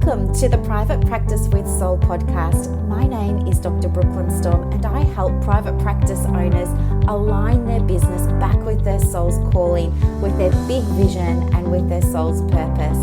Welcome to the Private Practice with Soul podcast. My name is Dr. Brooklyn Storme, and I help private practice owners align their business back with their soul's calling, with their big vision and with their soul's purpose.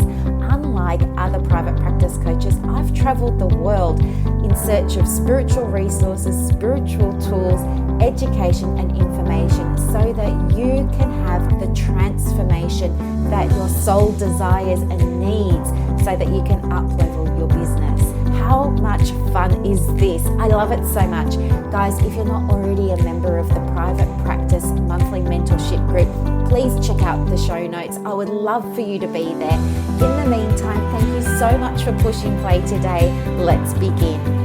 Unlike other private practice coaches, I've traveled the world in search of spiritual resources, spiritual tools, education and information so that you can have the transformation that your soul desires and needs so that you can up-level your business. How much fun is this? I love it so much. Guys, if you're not already a member of the Private Practice Monthly Mentorship Group, please check out the show notes. I would love for you to be there. In the meantime, thank you so much for pushing play today. Let's begin.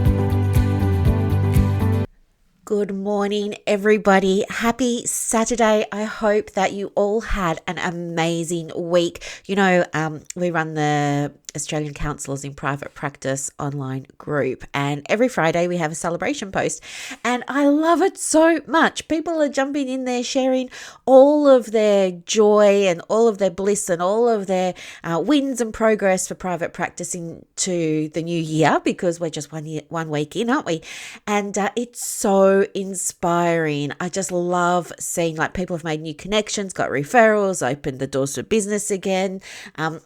Good morning, everybody. Happy Saturday. I hope that you all had an amazing week. You know, we run the Australian Counsellors in Private Practice online group, and every Friday we have a celebration post, and I love it so much. People are jumping in there, sharing all of their joy and all of their bliss and all of their wins and progress for private practice into the new year, because we're just one week in, aren't we? And it's so inspiring. I just love seeing like people have made new connections, got referrals, opened the doors to business again.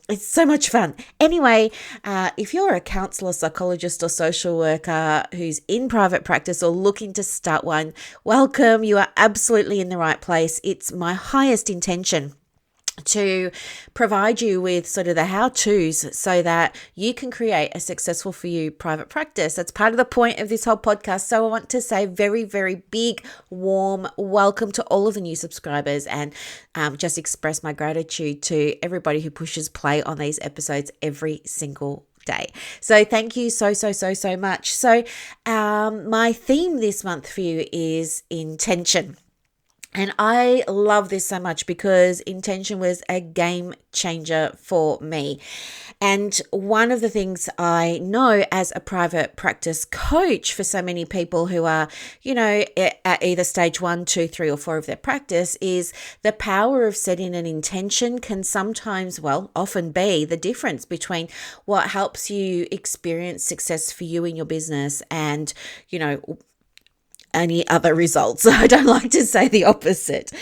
It's so much fun. Anyway, if you're a counsellor, psychologist or social worker who's in private practice or looking to start one, welcome. You are absolutely in the right place. It's my highest intention to provide you with sort of the how-tos so that you can create a successful for you private practice. That's part of the point of this whole podcast. So I want to say very, very big, warm welcome to all of the new subscribers, and just express my gratitude to everybody who pushes play on these episodes every single day. So thank you so much. So my theme this month for you is intention. And I love this so much because intention was a game changer for me. And one of the things I know as a private practice coach for so many people who are, you know, at either stage 1, 2, 3, or 4 of their practice is the power of setting an intention can sometimes, often be the difference between what helps you experience success for you in your business and, you know, any other results. I don't like to say the opposite.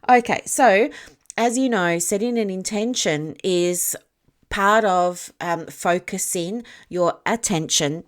Okay, so as you know, setting an intention is part of focusing your attention.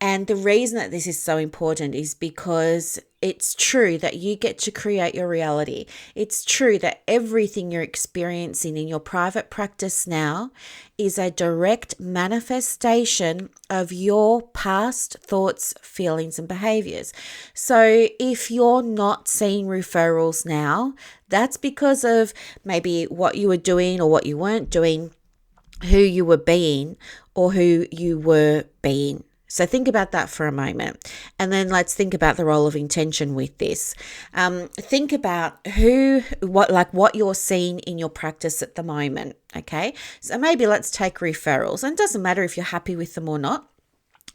And the reason that this is so important is because it's true that you get to create your reality. It's true that everything you're experiencing in your private practice now is a direct manifestation of your past thoughts, feelings, and behaviors. So if you're not seeing referrals now, that's because of maybe what you were doing or what you weren't doing, who you were being or who you were being. So think about that for a moment. And then let's think about the role of intention with this. Think about what you're seeing in your practice at the moment. Okay. So maybe let's take referrals. And it doesn't matter if you're happy with them or not,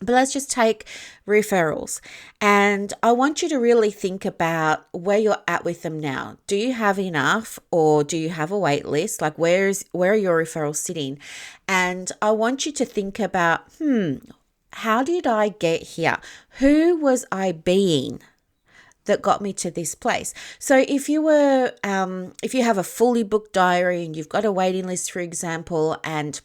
but let's just take referrals. And I want you to really think about where you're at with them now. Do you have enough, or do you have a wait list? Like where are your referrals sitting? And I want you to think about, how did I get here? Who was I being that got me to this place? So if you have a fully booked diary and you've got a waiting list, for example, and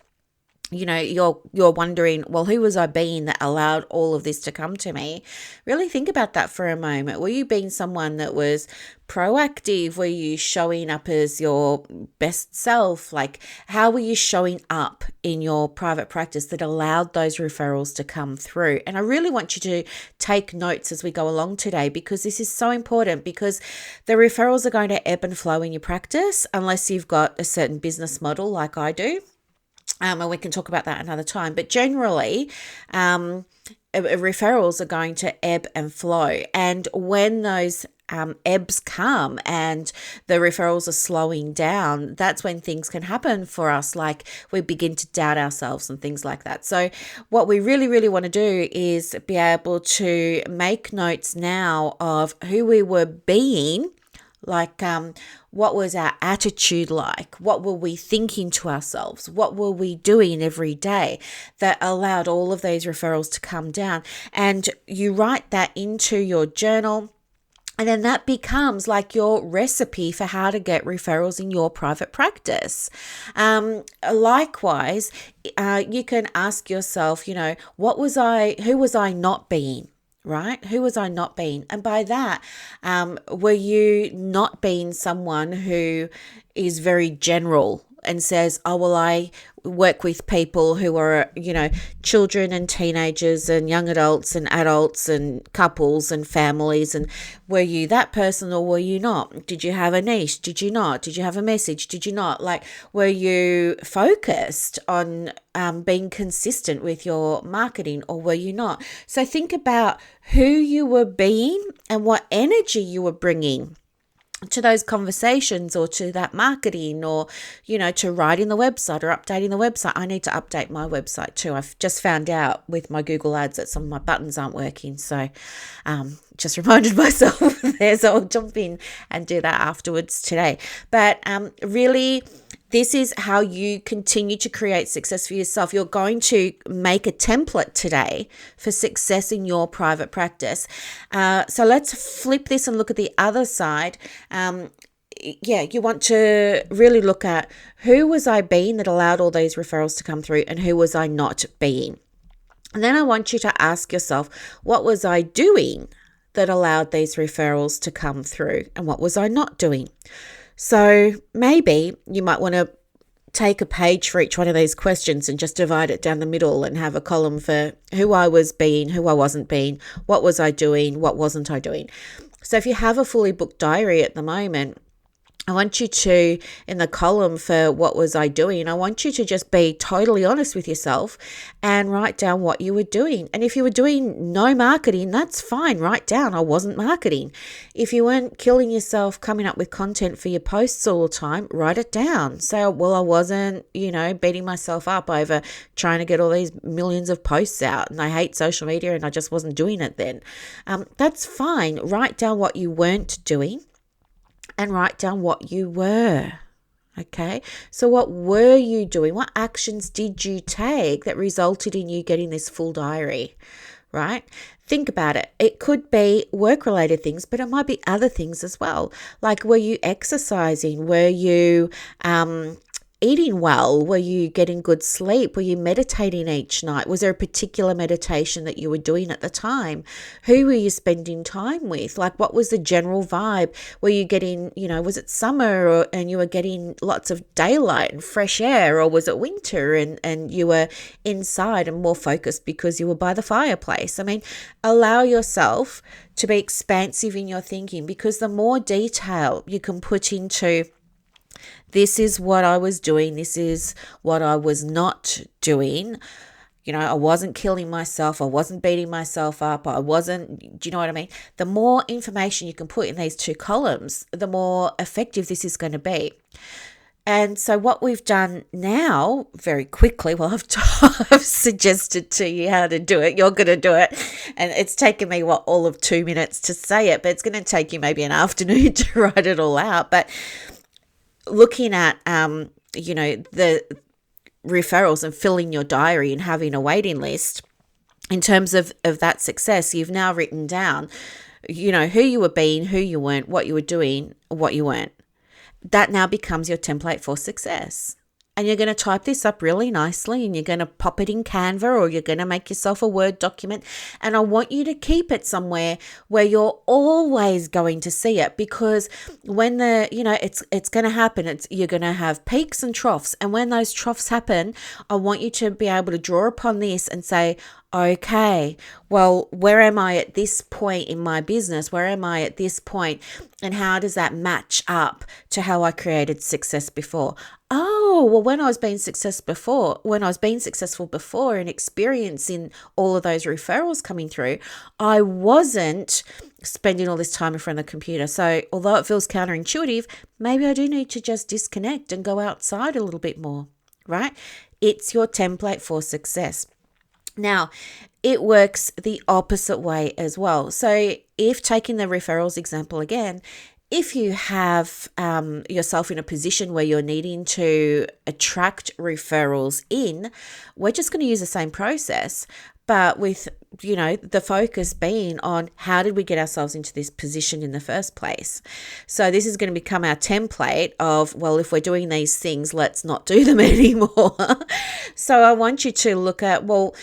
you know, you're wondering, well, who was I being that allowed all of this to come to me? Really think about that for a moment. Were you being someone that was proactive? Were you showing up as your best self? Like, how were you showing up in your private practice that allowed those referrals to come through? And I really want you to take notes as we go along today, because this is so important, because the referrals are going to ebb and flow in your practice unless you've got a certain business model like I do. And we can talk about that another time. But generally, referrals are going to ebb and flow. And when those ebbs come and the referrals are slowing down, that's when things can happen for us. Like we begin to doubt ourselves and things like that. So what we really, really want to do is be able to make notes now of who we were being Like, what was our attitude like? What were we thinking to ourselves? What were we doing every day that allowed all of these referrals to come down? And you write that into your journal. And then that becomes like your recipe for how to get referrals in your private practice. Likewise, you can ask yourself, who was I not being? Right? Who was I not being? And by that, were you not being someone who is very general and says, oh, well, I work with people who are, children and teenagers and young adults and couples and families. And were you that person or were you not? Did you have a niche? Did you not? Did you have a message? Did you not? Like, were you focused on being consistent with your marketing or were you not? So think about who you were being and what energy you were bringing to those conversations or to that marketing or, to writing the website or updating the website. I need to update my website too. I've just found out with my Google ads that some of my buttons aren't working. So just reminded myself there. So I'll jump in and do that afterwards today. But really, this is how you continue to create success for yourself. You're going to make a template today for success in your private practice. So let's flip this and look at the other side. You want to really look at who was I being that allowed all these referrals to come through and who was I not being. And then I want you to ask yourself, what was I doing that allowed these referrals to come through and what was I not doing? So maybe you might want to take a page for each one of these questions and just divide it down the middle and have a column for who I was being, who I wasn't being, what was I doing, what wasn't I doing. So if you have a fully booked diary at the moment, I want you to, in the column for what was I doing, I want you to just be totally honest with yourself and write down what you were doing. And if you were doing no marketing, that's fine. Write down, I wasn't marketing. If you weren't killing yourself coming up with content for your posts all the time, write it down. Say, well, I wasn't, beating myself up over trying to get all these millions of posts out and I hate social media and I just wasn't doing it then. That's fine. Write down what you weren't doing. And write down what you were. Okay, so what were you doing? What actions did you take that resulted in you getting this full diary, right? Think about it. It could be work-related things, but it might be other things as well. Like, were you exercising? Were you eating well? Were you getting good sleep? Were you meditating each night? Was there a particular meditation that you were doing at the time? Who were you spending time with? Like, what was the general vibe? Were you getting, was it summer and you were getting lots of daylight and fresh air, or was it winter and you were inside and more focused because you were by the fireplace? I mean, allow yourself to be expansive in your thinking, because the more detail you can put into this is what I was doing, this is what I was not doing. I wasn't killing myself, I wasn't beating myself up, I wasn't, do you know what I mean? The more information you can put in these two columns, the more effective this is going to be. And so what we've done now, very quickly, I've suggested to you how to do it. You're going to do it. And it's taken me, all of 2 minutes to say it, but it's going to take you maybe an afternoon to write it all out. But looking at, the referrals and filling your diary and having a waiting list, in terms of that success, you've now written down, who you were being, who you weren't, what you were doing, what you weren't. That now becomes your template for success. And you're going to type this up really nicely and you're going to pop it in Canva, or you're going to make yourself a Word document. And I want you to keep it somewhere where you're always going to see it, because when it's going to happen, you're going to have peaks and troughs. And when those troughs happen, I want you to be able to draw upon this and say, okay, well, where am I at this point in my business? Where am I at this point? And how does that match up to how I created success before? Oh, well, when I was being successful before and experiencing all of those referrals coming through, I wasn't spending all this time in front of the computer. So although it feels counterintuitive, maybe I do need to just disconnect and go outside a little bit more, right? It's your template for success. Now, it works the opposite way as well. So if taking the referrals example again, if you have yourself in a position where you're needing to attract referrals in, we're just going to use the same process, but with, the focus being on how did we get ourselves into this position in the first place. So this is going to become our template of, well, if we're doing these things, let's not do them anymore. So I want you to look at, well,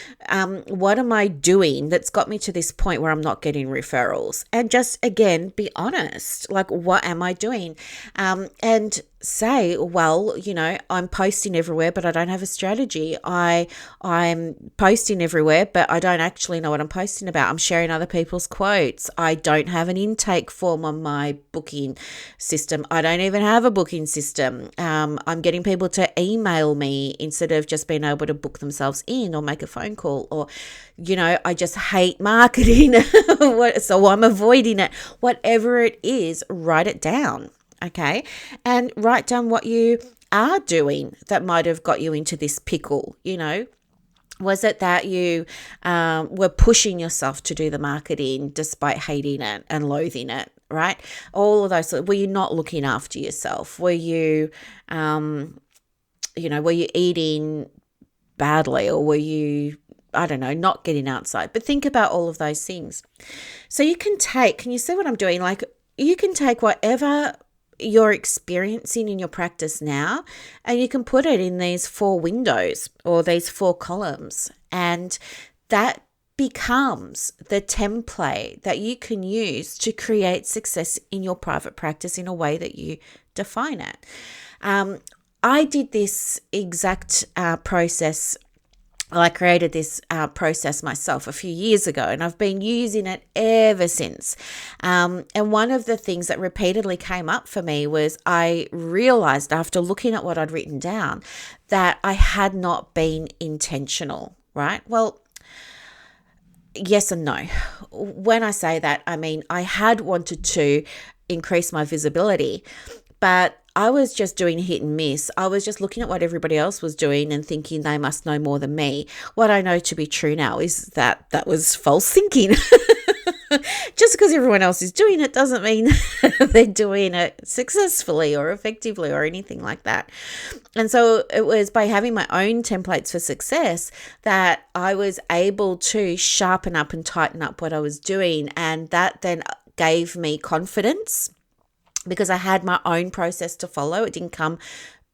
what am I doing that's got me to this point where I'm not getting referrals? And just, again, be honest. Like, what am I doing? And say, well, I'm posting everywhere, but I don't have a strategy. I'm posting everywhere, but I don't actually know what I'm posting about. I'm sharing other people's quotes. I don't have an intake form on my booking system. I don't even have a booking system. I'm getting people to email me instead of just being able to book themselves in or make a phone call, or, I just hate marketing. So I'm avoiding it. Whatever it is, write it down. Okay. And write down what you are doing that might have got you into this pickle. Was it that you were pushing yourself to do the marketing despite hating it and loathing it, right? All of those. Were you not looking after yourself? Were you, were you eating badly, or were you, I don't know, not getting outside? But think about all of those things. So can you see what I'm doing? Like, you can take whatever you're experiencing in your practice now, and you can put it in these 4 windows or these 4 columns, and that becomes the template that you can use to create success in your private practice in a way that you define it. I did this exact process. I created this process myself a few years ago, and I've been using it ever since. And one of the things that repeatedly came up for me was I realized, after looking at what I'd written down, that I had not been intentional, right? Well, yes and no. When I say that, I mean I had wanted to increase my visibility, but I was just doing hit and miss. I was just looking at what everybody else was doing and thinking they must know more than me. What I know to be true now is that was false thinking. Just because everyone else is doing it doesn't mean they're doing it successfully or effectively or anything like that. And so it was by having my own templates for success that I was able to sharpen up and tighten up what I was doing. And that then gave me confidence, because I had my own process to follow. It didn't come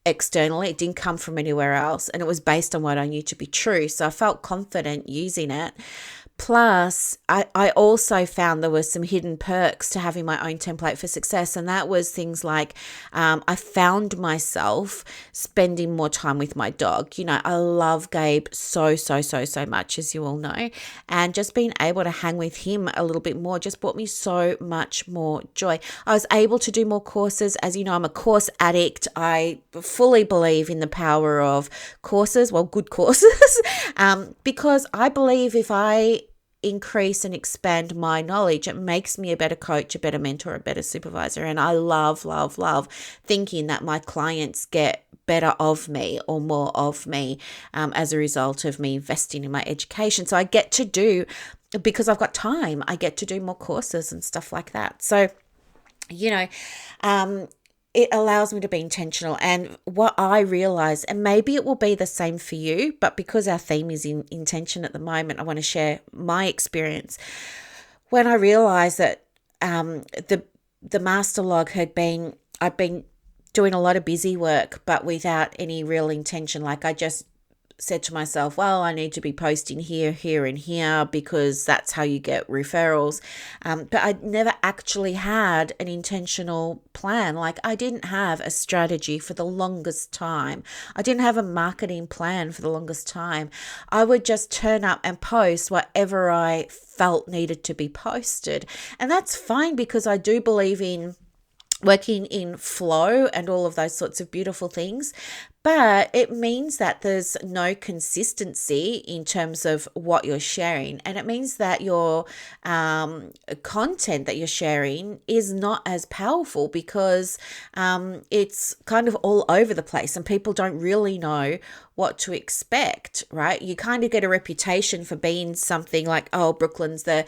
externally. It didn't come from anywhere else. And it was based on what I knew to be true. So I felt confident using it. Plus, I also found there were some hidden perks to having my own template for success. And that was things like I found myself spending more time with my dog. I love Gabe so much, as you all know. And just being able to hang with him a little bit more just brought me so much more joy. I was able to do more courses. As you know, I'm a course addict. I fully believe in the power of courses, well, good courses, because I believe if I increase and expand my knowledge, it makes me a better coach, a better mentor, a better supervisor. And I love thinking that my clients get better of me or more of me as a result of me investing in my education. So I get to do, because I've got time, I get to do more courses and stuff like that. So, it allows me to be intentional. And what I realize, and maybe it will be the same for you, but because our theme is in intention at the moment, I want to share my experience. When I realized that the master log I've been doing a lot of busy work, but without any real intention. Like, I just said to myself, well, I need to be posting here, here, and here because that's how you get referrals. But I never actually had an intentional plan. Like, I didn't have a strategy for the longest time. I didn't have a marketing plan for the longest time. I would just turn up and post whatever I felt needed to be posted. And that's fine, because I do believe in working in flow and all of those sorts of beautiful things. But it means that there's no consistency in terms of what you're sharing. And it means that your content that you're sharing is not as powerful because it's kind of all over the place and people don't really know what to expect, right? You kind of get a reputation for being something like, oh, Brooklyn's the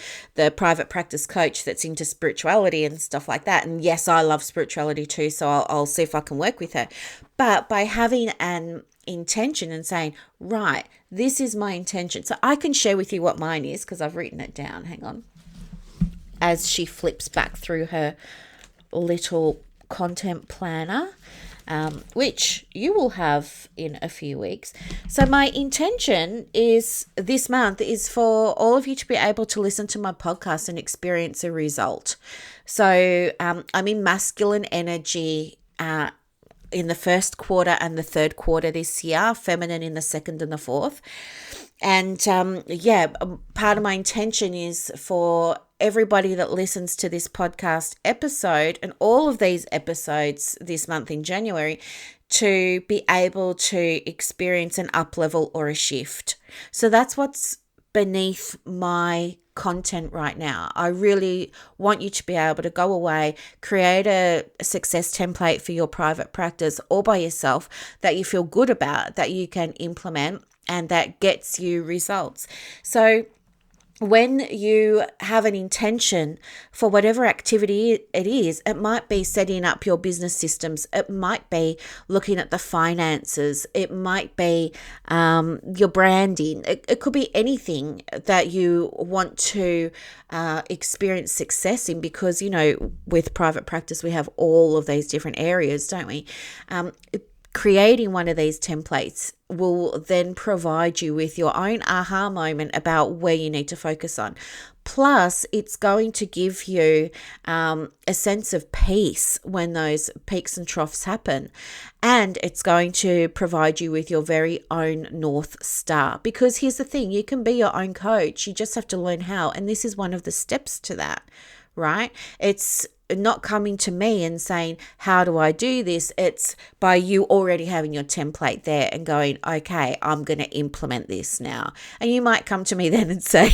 private practice coach that's into spirituality and stuff like that. And yes, I love spirituality too, so I'll see if I can work with her. But by having an intention and saying, right, this is my intention. So I can share with you what mine is because I've written it down. Hang on. As she flips back through her little content planner, which you will have in a few weeks. So my intention is this month is for all of you to be able to listen to my podcast and experience a result. So I'm in masculine energy in the first quarter and the third quarter this year, feminine in the second and the fourth. And part of my intention is for everybody that listens to this podcast episode and all of these episodes this month in January to be able to experience an up level or a shift. So that's what's beneath my content right now. I really want you to be able to go away, create a success template for your private practice all by yourself that you feel good about, that you can implement and that gets you results. So when you have an intention for whatever activity it is, it might be setting up your business systems. It might be looking at the finances. It might be your branding. It could be anything that you want to experience success in because, with private practice, we have all of these different areas, don't we? Creating one of these templates will then provide you with your own aha moment about where you need to focus on. Plus, it's going to give you a sense of peace when those peaks and troughs happen. And it's going to provide you with your very own North Star. Because here's the thing, you can be your own coach. You just have to learn how. And this is one of the steps to that, right? It's not coming to me and saying, how do I do this? It's by you already having your template there and going, okay, I'm going to implement this now. And you might come to me then and say,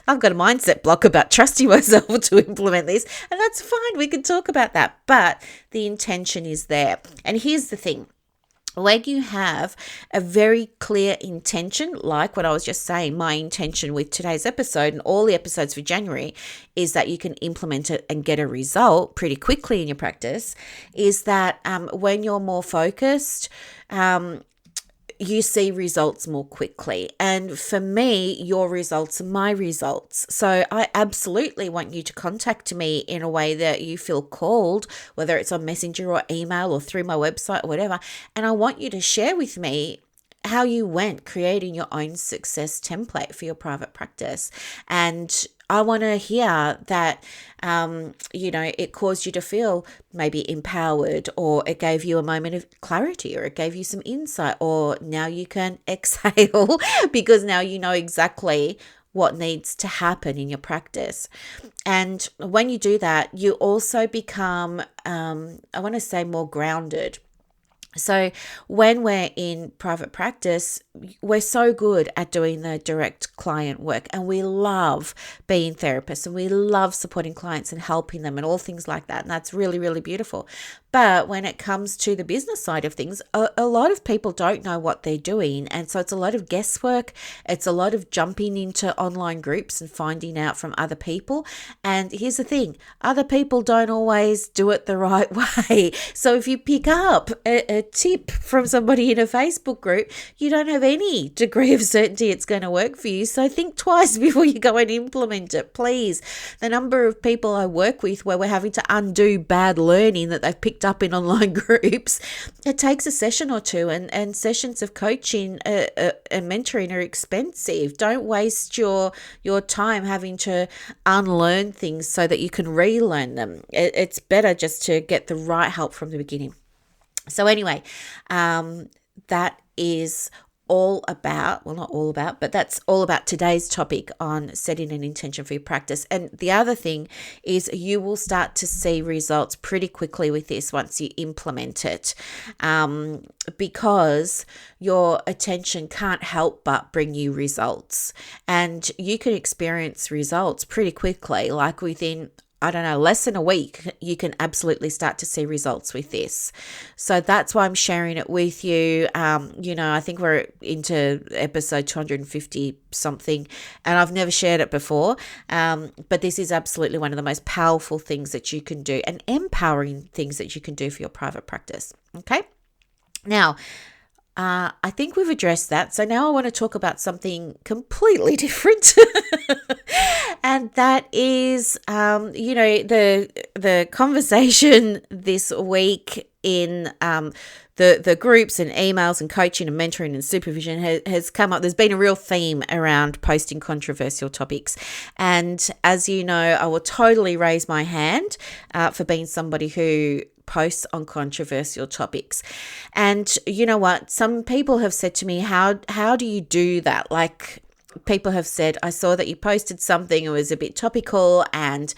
I've got a mindset block about trusting myself to implement this. And that's fine. We can talk about that. But the intention is there. And here's the thing. When you have a very clear intention, like what I was just saying, my intention with today's episode and all the episodes for January is that you can implement it and get a result pretty quickly in your practice, is that when you're more focused, you see results more quickly. And for me, your results are my results. So I absolutely want you to contact me in a way that you feel called, whether it's on Messenger or email or through my website or whatever. And I want you to share with me how you went creating your own success template for your private practice. And I want to hear that, it caused you to feel maybe empowered, or it gave you a moment of clarity, or it gave you some insight, or now you can exhale because now you know exactly what needs to happen in your practice. And when you do that, you also become, more grounded. So when we're in private practice, we're so good at doing the direct client work, and we love being therapists, and we love supporting clients and helping them and all things like that. And that's really, really beautiful. But when it comes to the business side of things, a lot of people don't know what they're doing. And so it's a lot of guesswork. It's a lot of jumping into online groups and finding out from other people. And here's the thing, other people don't always do it the right way. So if you pick up a tip from somebody in a Facebook group, you don't have any degree of certainty it's going to work for you. So think twice before you go and implement it, please. The number of people I work with where we're having to undo bad learning that they've picked up in online groups, it takes a session or two, and sessions of coaching and mentoring are expensive. Don't waste your time having to unlearn things so that you can relearn them. It's better just to get the right help from the beginning. So anyway, that is all about, well, not all about, but that's all about today's topic on setting an intention for your practice. And the other thing is you will start to see results pretty quickly with this once you implement it, because your attention can't help but bring you results. And you can experience results pretty quickly, like within, I don't know, less than a week, you can absolutely start to see results with this. So that's why I'm sharing it with you. I think we're into episode 250 something, and I've never shared it before. But this is absolutely one of the most powerful things that you can do, and empowering things that you can do for your private practice. Okay. Now, I think we've addressed that. So now I want to talk about something completely different. And that is, the conversation this week in the groups and emails and coaching and mentoring and supervision has come up. There's been a real theme around posting controversial topics. And as you know, I will totally raise my hand for being somebody who posts on controversial topics. And you know what? Some people have said to me, how do you do that? Like, people have said, I saw that you posted something, it was a bit topical, and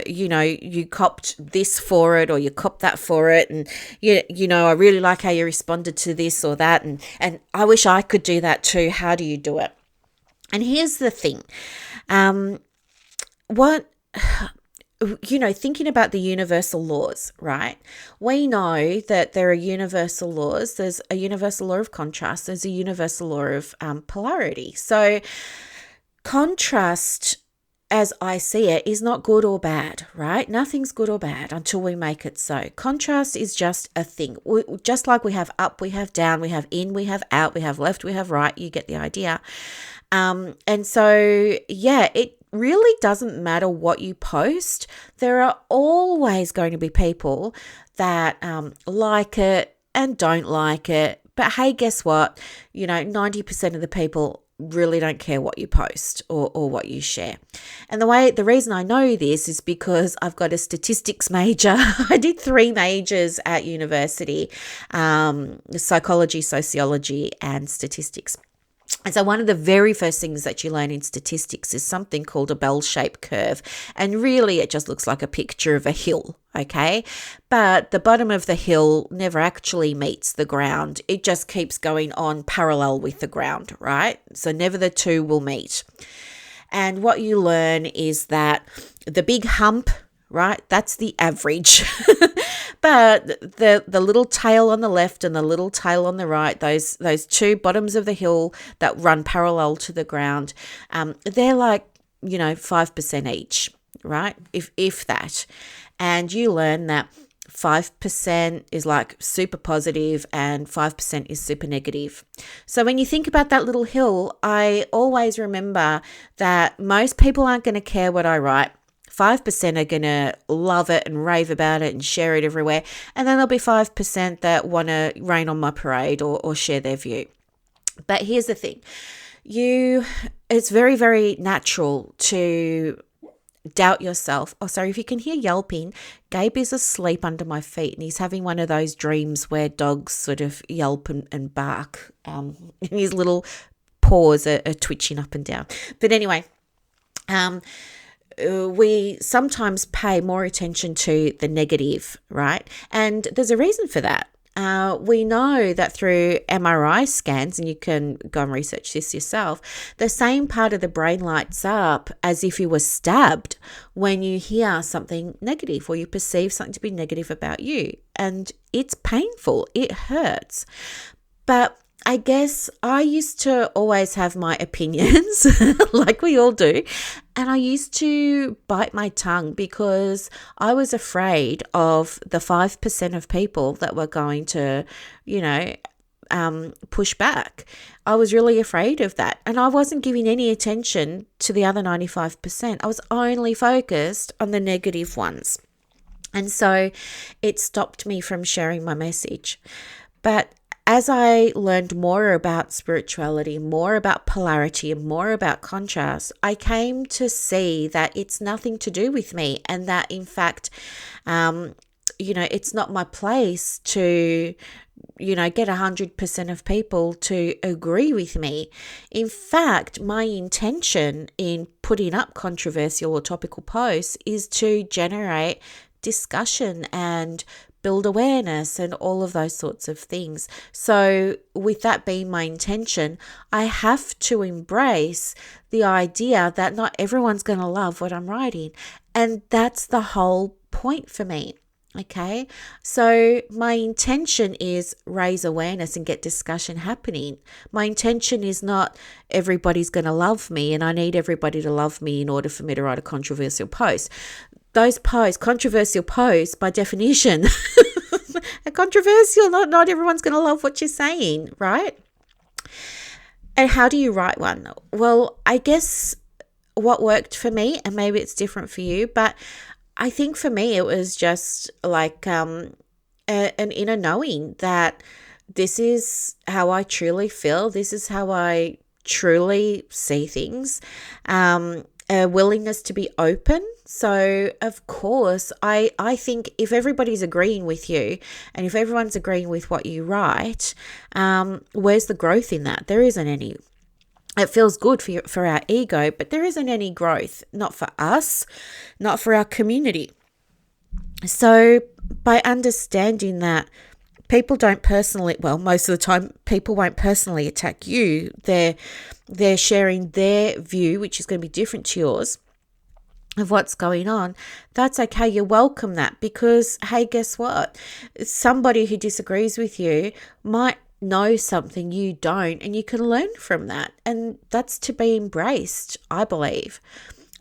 you copped this for it, or you copped that for it, and I really like how you responded to this or that, and I wish I could do that too. How do you do it? And here's the thing. Thinking about the universal laws, right? We know that there are universal laws. There's a universal law of contrast. There's a universal law of polarity. So contrast, as I see it, is not good or bad, right? Nothing's good or bad until we make it so. Contrast is just a thing. Just like we have up, we have down, we have in, we have out, we have left, we have right. You get the idea. And so, it really doesn't matter what you post. There are always going to be people that like it and don't like it. But hey, guess what? 90% of the people really don't care what you post or what you share. And the reason I know this is because I've got a statistics major. I did 3 majors at university, psychology, sociology, and statistics. And so one of the very first things that you learn in statistics is something called a bell-shaped curve. And really it just looks like a picture of a hill, okay? But the bottom of the hill never actually meets the ground. It just keeps going on parallel with the ground, right? So never the two will meet. And what you learn is that the big hump, right, that's the average. But the little tail on the left and the little tail on the right, those 2 bottoms of the hill that run parallel to the ground, they're like, 5% each, right? If that. And you learn that 5% is like super positive and 5% is super negative. So when you think about that little hill, I always remember that most people aren't going to care what I write. 5% are going to love it and rave about it and share it everywhere. And then there'll be 5% that want to rain on my parade or share their view. But here's the thing. It's very, very natural to doubt yourself. Oh, sorry, if you can hear yelping, Gabe is asleep under my feet and he's having one of those dreams where dogs sort of yelp and bark. And his little paws are twitching up and down. But anyway, we sometimes pay more attention to the negative, right? And there's a reason for that. We know that through MRI scans, and you can go and research this yourself, the same part of the brain lights up as if you were stabbed when you hear something negative or you perceive something to be negative about you. And it's painful. It hurts. But I guess I used to always have my opinions, like we all do, and I used to bite my tongue because I was afraid of the 5% of people that were going to, push back. I was really afraid of that, and I wasn't giving any attention to the other 95%. I was only focused on the negative ones, and so it stopped me from sharing my message. But as I learned more about spirituality, more about polarity, and more about contrast, I came to see that it's nothing to do with me, and that in fact, it's not my place to, get 100% of people to agree with me. In fact, my intention in putting up controversial or topical posts is to generate discussion and build awareness and all of those sorts of things. So with that being my intention, I have to embrace the idea that not everyone's going to love what I'm writing. And that's the whole point for me. Okay, so my intention is raise awareness and get discussion happening. My intention is not everybody's going to love me and I need everybody to love me in order for me to write a controversial post. Those posts, controversial posts by definition, are controversial. Not everyone's going to love what you're saying, right? And how do you write one? Well, I guess what worked for me, and maybe it's different for you, but I think for me it was just like an inner knowing that this is how I truly feel. This is how I truly see things. A willingness to be open. So, of course, I think if everybody's agreeing with you and if everyone's agreeing with what you write, where's the growth in that? There isn't any. It feels good for our ego, but there isn't any growth, not for us, not for our community. So by understanding that people don't personally, well, most of the time people won't personally attack you. They're sharing their view, which is going to be different to yours, of what's going on. That's okay. You welcome that because, hey, guess what? Somebody who disagrees with you might know something you don't, and you can learn from that. And that's to be embraced, I believe.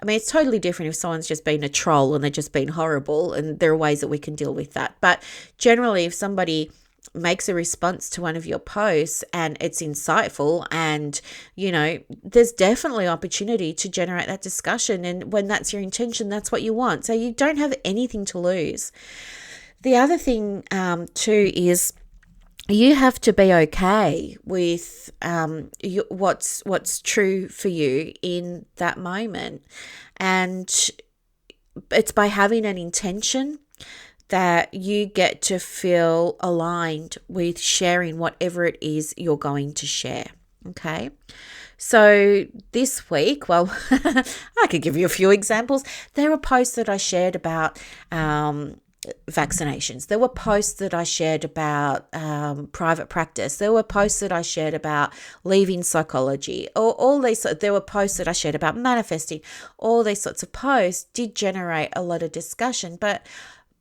I mean, it's totally different if someone's just been a troll and they're just being horrible, and there are ways that we can deal with that. But generally, if somebody makes a response to one of your posts and it's insightful and, there's definitely opportunity to generate that discussion. And when that's your intention, that's what you want. So you don't have anything to lose. The other thing, too, is you have to be okay with what's true for you in that moment. And it's by having an intention that you get to feel aligned with sharing whatever it is you're going to share. Okay. So this week, well, I could give you a few examples. There were posts that I shared about vaccinations. There were posts that I shared about private practice. There were posts that I shared about leaving psychology. Or all these. There were posts that I shared about manifesting. All these sorts of posts did generate a lot of discussion, but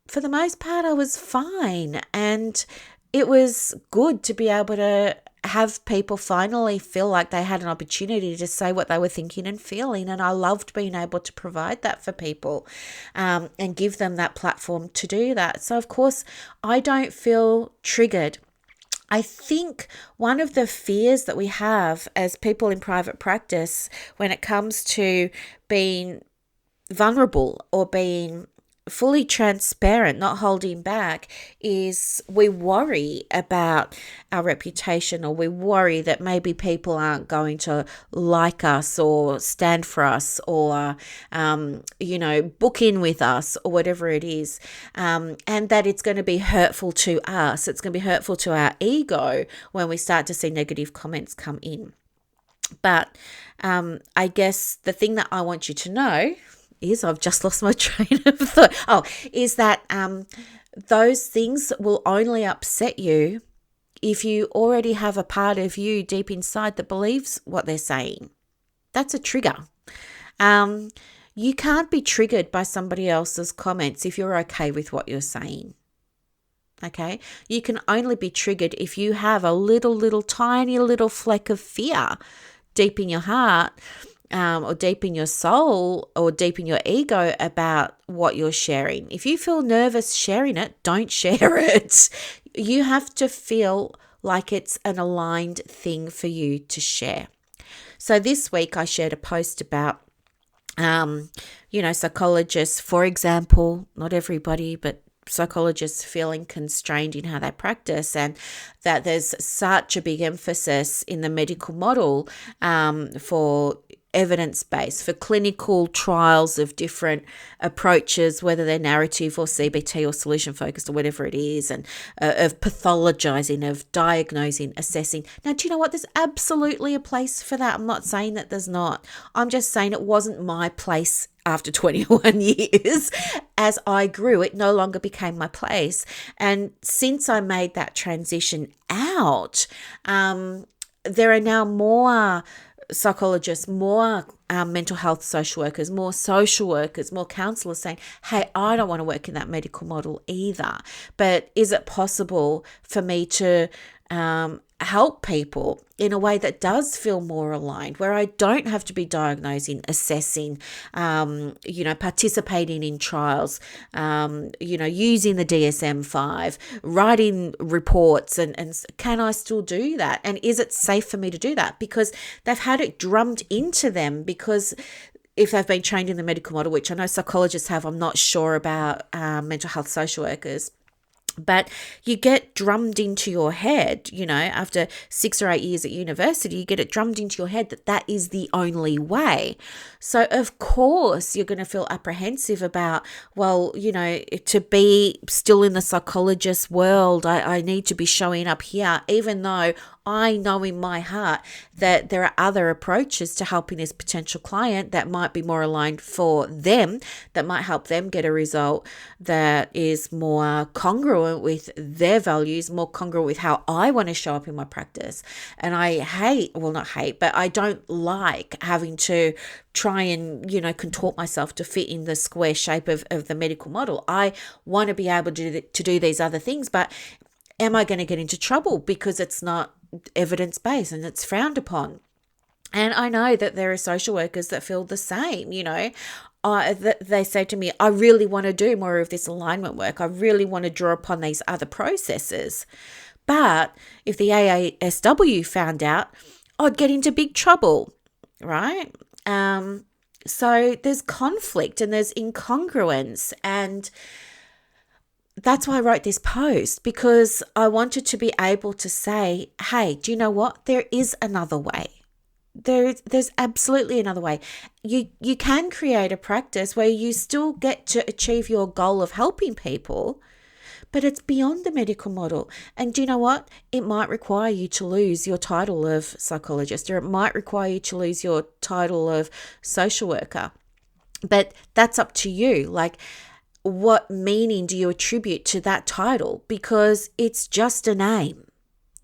for the most part, I was fine, and it was good to be able to have people finally feel like they had an opportunity to say what they were thinking and feeling. And I loved being able to provide that for people and give them that platform to do that. So, of course, I don't feel triggered. I think one of the fears that we have as people in private practice when it comes to being vulnerable or being fully transparent, not holding back, is we worry about our reputation, or we worry that maybe people aren't going to like us or stand for us or, book in with us or whatever it is, and that it's going to be hurtful to us. It's going to be hurtful to our ego when we start to see negative comments come in. But I guess the thing that I want you to know is, I've just lost my train of thought. Is that those things will only upset you if you already have a part of you deep inside that believes what they're saying. That's a trigger. You can't be triggered by somebody else's comments if you're okay with what you're saying. Okay? You can only be triggered if you have a little tiny little fleck of fear deep in your heart, or deep in your soul, or deep in your ego about what you're sharing. If you feel nervous sharing it, don't share it. You have to feel like it's an aligned thing for you to share. So this week I shared a post about, psychologists, for example, not everybody, but psychologists feeling constrained in how they practice, and that there's such a big emphasis in the medical model for evidence-based, for clinical trials of different approaches, whether they're narrative or CBT or solution-focused or whatever it is, and of pathologizing, of diagnosing, assessing. Now, do you know what? There's absolutely a place for that. I'm not saying that there's not. I'm just saying it wasn't my place after 21 years. As I grew, it no longer became my place. And since I made that transition out, there are now more psychologists, more mental health social workers, more social workers, more counsellors saying, hey, I don't want to work in that medical model either. But is it possible for me to help people in a way that does feel more aligned, where I don't have to be diagnosing, assessing, participating in trials, using the DSM-5, writing reports, and can I still do that? And is it safe for me to do that? Because they've had it drummed into them, because if they've been trained in the medical model, which I know psychologists have, I'm not sure about mental health social workers. But you get drummed into your head, after 6 or 8 years at university, you get it drummed into your head that that is the only way. So, of course, you're going to feel apprehensive about, to be still in the psychologist world, I need to be showing up here, even though I know in my heart that there are other approaches to helping this potential client that might be more aligned for them, that might help them get a result that is more congruent with their values, more congruent with how I want to show up in my practice. And I I don't like having to try and, contort myself to fit in the square shape of the medical model. I want to be able to do these other things, but am I going to get into trouble because it's not evidence-based and it's frowned upon? And I know that there are social workers that feel the same, they say to me, I really want to do more of this alignment work. I really want to draw upon these other processes. But if the AASW found out, I'd get into big trouble, right? So there's conflict and there's incongruence, and that's why I wrote this post, because I wanted to be able to say, hey, do you know what? There is another way. There's absolutely another way. You can create a practice where you still get to achieve your goal of helping people, but it's beyond the medical model. And do you know what? It might require you to lose your title of psychologist, or it might require you to lose your title of social worker. But that's up to you. Like, what meaning do you attribute to that title? Because it's just a name.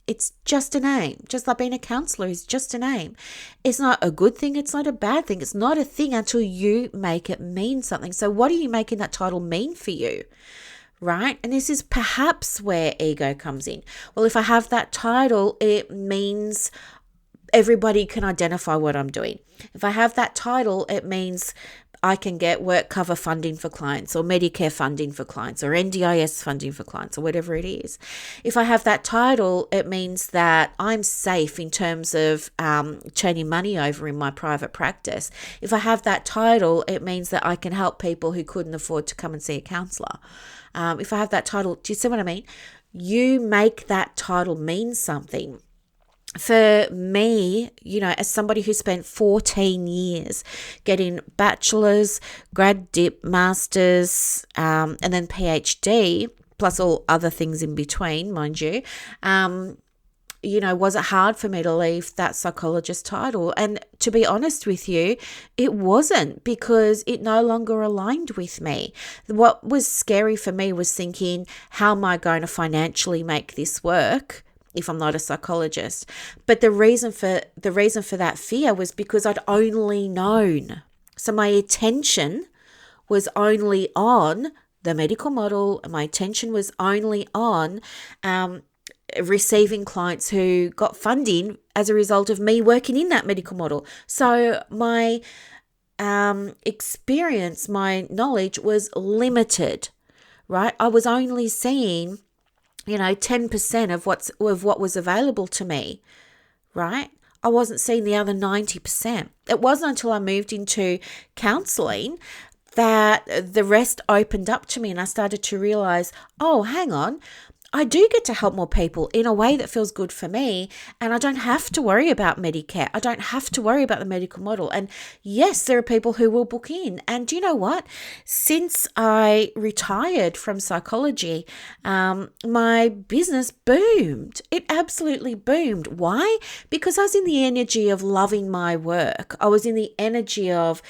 It's just a name. Just like being a counsellor is just a name. It's not a good thing. It's not a bad thing. It's not a thing until you make it mean something. So what are you making that title mean for you? Right? And this is perhaps where ego comes in. Well, if I have that title, it means everybody can identify what I'm doing. If I have that title, it means I can get work cover funding for clients, or Medicare funding for clients, or NDIS funding for clients, or whatever it is. If I have that title, it means that I'm safe in terms of turning money over in my private practice. If I have that title, it means that I can help people who couldn't afford to come and see a counsellor. If I have that title, do you see what I mean? You make that title mean something. For me, as somebody who spent 14 years getting bachelor's, grad dip, master's, and then PhD, plus all other things in between, mind you, was it hard for me to leave that psychologist title? And to be honest with you, it wasn't, because it no longer aligned with me. What was scary for me was thinking, how am I going to financially make this work if I'm not a psychologist? But the reason for that fear was because I'd only known. So my attention was only on the medical model, and my attention was only on receiving clients who got funding as a result of me working in that medical model. So my experience, my knowledge was limited, right? I was only seeing 10% of what was available to me, right? I wasn't seeing the other 90%. It wasn't until I moved into counselling that the rest opened up to me, and I started to realize, oh, hang on, I do get to help more people in a way that feels good for me. And I don't have to worry about Medicare. I don't have to worry about the medical model. And yes, there are people who will book in. And do you know what? Since I retired from psychology, my business boomed. It absolutely boomed. Why? Because I was in the energy of loving my work. I was in the energy of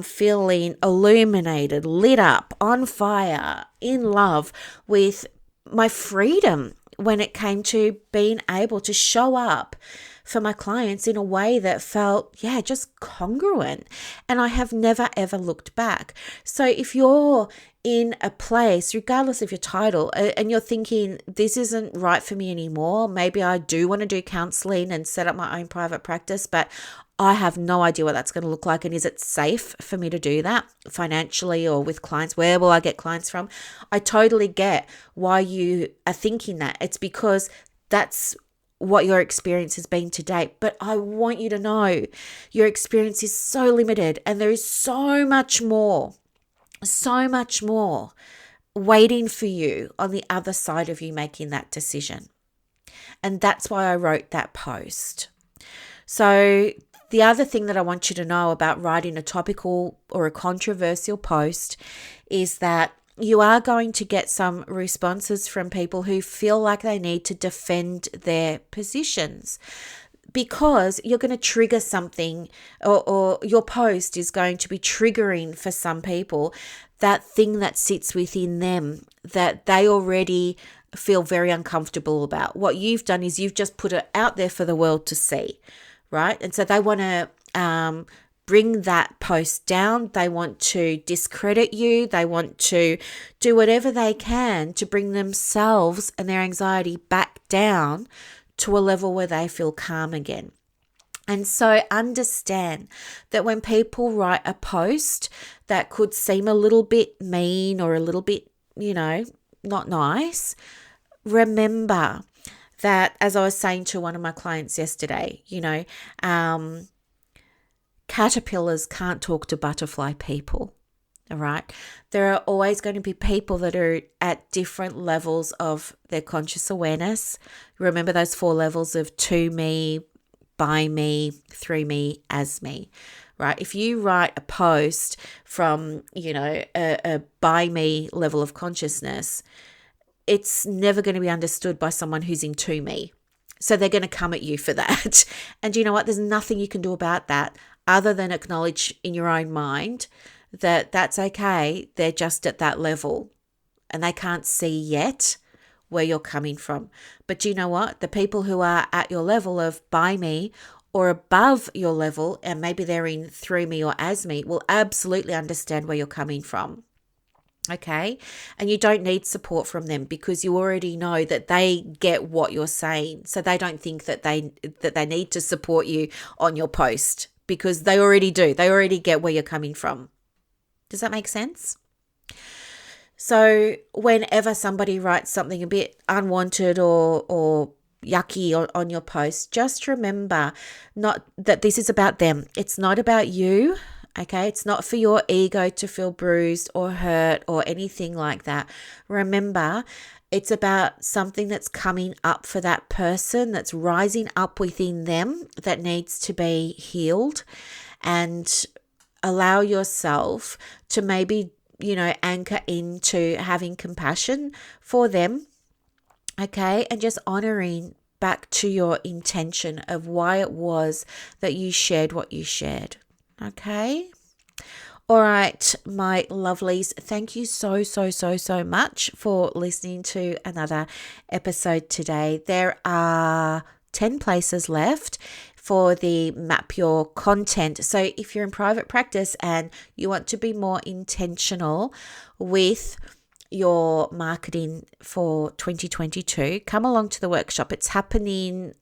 feeling illuminated, lit up, on fire, in love with my freedom when it came to being able to show up for my clients in a way that felt, just congruent. And I have never, ever looked back. So if you're in a place, regardless of your title, and you're thinking, this isn't right for me anymore, maybe I do want to do counseling and set up my own private practice, but I have no idea what that's going to look like. And is it safe for me to do that financially or with clients? Where will I get clients from? I totally get why you are thinking that. It's because that's what your experience has been to date. But I want you to know your experience is so limited and there is so much more waiting for you on the other side of you making that decision. And that's why I wrote that post. So the other thing that I want you to know about writing a topical or a controversial post is that you are going to get some responses from people who feel like they need to defend their positions, because you're going to trigger something, or your post is going to be triggering for some people that thing that sits within them that they already feel very uncomfortable about. What you've done is you've just put it out there for the world to see, right? And so they want to bring that post down. They want to discredit you. They want to do whatever they can to bring themselves and their anxiety back down to a level where they feel calm again. And so understand that when people write a post that could seem a little bit mean or a little bit, not nice, remember that, as I was saying to one of my clients yesterday, caterpillars can't talk to butterfly people. All right. There are always going to be people that are at different levels of their conscious awareness. Remember those 4 levels of to me, by me, through me, as me, right? If you write a post from, a by me level of consciousness, it's never going to be understood by someone who's in to me. So they're going to come at you for that. And you know what? There's nothing you can do about that other than acknowledge in your own mind that that's okay. They're just at that level and they can't see yet where you're coming from. But you know what? The people who are at your level of by me or above your level, and maybe they're in through me or as me, will absolutely understand where you're coming from. Okay. And you don't need support from them because you already know that they get what you're saying. So they don't think that they need to support you on your post, because they already do. They already get where you're coming from. Does that make sense? So whenever somebody writes something a bit unwanted or yucky on your post, just remember not that this is about them. It's not about you. Okay, it's not for your ego to feel bruised or hurt or anything like that. Remember, it's about something that's coming up for that person, that's rising up within them, that needs to be healed. And allow yourself to maybe, anchor into having compassion for them. Okay, and just honoring back to your intention of why it was that you shared what you shared. Okay. All right, my lovelies, thank you so much for listening to another episode today. There are 10 places left for the Map Your Content. So if you're in private practice and you want to be more intentional with your marketing for 2022, come along to the workshop. It's happening,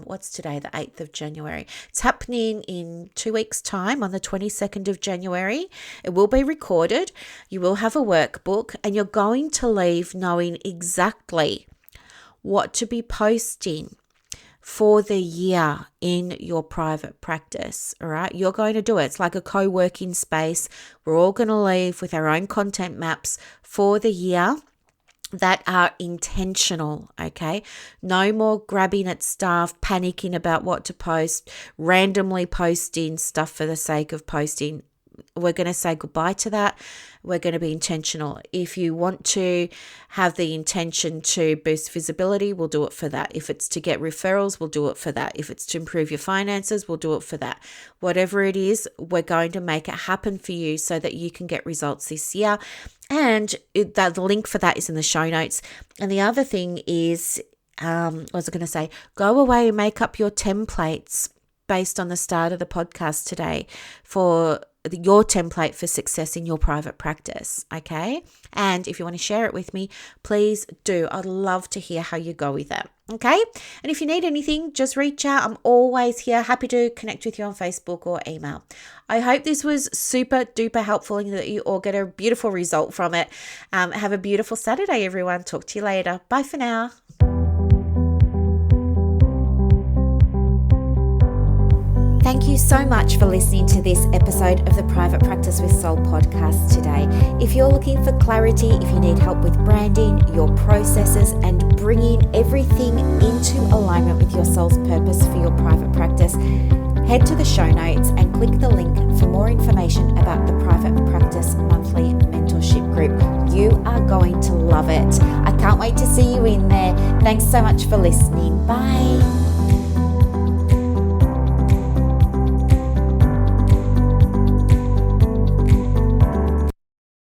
what's today, the 8th of January. It's happening in 2 weeks' time on the 22nd of January. It will be recorded. You will have a workbook and you're going to leave knowing exactly what to be posting for the year in your private practice. All right. You're going to do it. It's like a co-working space. We're all going to leave with our own content maps for the year, that are intentional, okay? No more grabbing at stuff, panicking about what to post, randomly posting stuff for the sake of posting. We're going to say goodbye to that. We're going to be intentional. If you want to have the intention to boost visibility, we'll do it for that. If it's to get referrals, we'll do it for that. If it's to improve your finances, we'll do it for that. Whatever it is, we're going to make it happen for you so that you can get results this year. And the link for that is in the show notes. And the other thing is, what was I going to say? Go away and make up your templates based on the start of the podcast today for your template for success in your private practice, okay? And if you want to share it with me, please do. I'd love to hear how you go with that, okay? And if you need anything, just reach out. I'm always here, happy to connect with you on Facebook or email. I hope this was super duper helpful and that you all get a beautiful result from it. Have a beautiful Saturday, everyone. Talk to you later. Bye for now. Thank you so much for listening to this episode of the Private Practice with Soul podcast today. If you're looking for clarity, if you need help with branding, your processes, and bringing everything into alignment with your soul's purpose for your private practice, head to the show notes and click the link for more information about the Private Practice Monthly Mentorship Group. You are going to love it. I can't wait to see you in there. Thanks so much for listening. Bye.